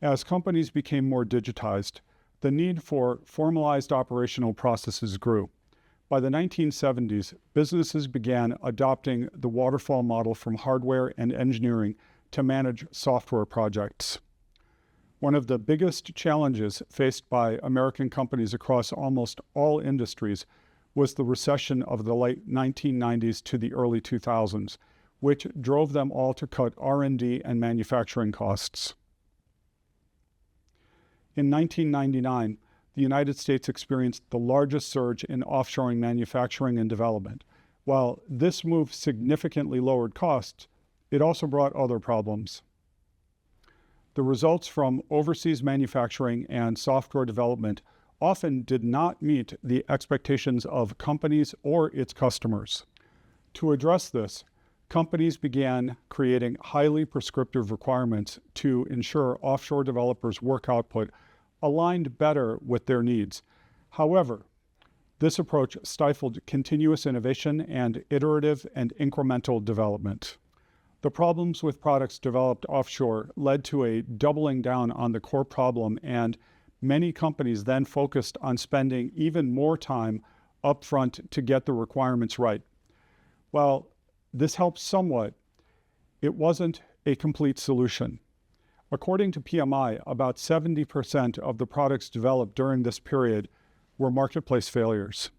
As companies became more digitized, the need for formalized operational processes grew. By the 1970s, businesses began adopting the waterfall model from hardware and engineering to manage software projects. One of the biggest challenges faced by American companies across almost all industries was the recession of the late 1990s to the early 2000s, which drove them all to cut R&D and manufacturing costs. In 1999, the United States experienced the largest surge in offshoring manufacturing and development. While this move significantly lowered costs, it also brought other problems. The results from overseas manufacturing and software development often did not meet the expectations of companies or its customers. To address this, companies began creating highly prescriptive requirements to ensure offshore developers' work output aligned better with their needs. However, this approach stifled continuous innovation and iterative and incremental development. The problems with products developed offshore led to a doubling down on the core problem, and many companies then focused on spending even more time upfront to get the requirements right. While this helped somewhat, it wasn't a complete solution. According to PMI, about 70% of the products developed during this period were marketplace failures.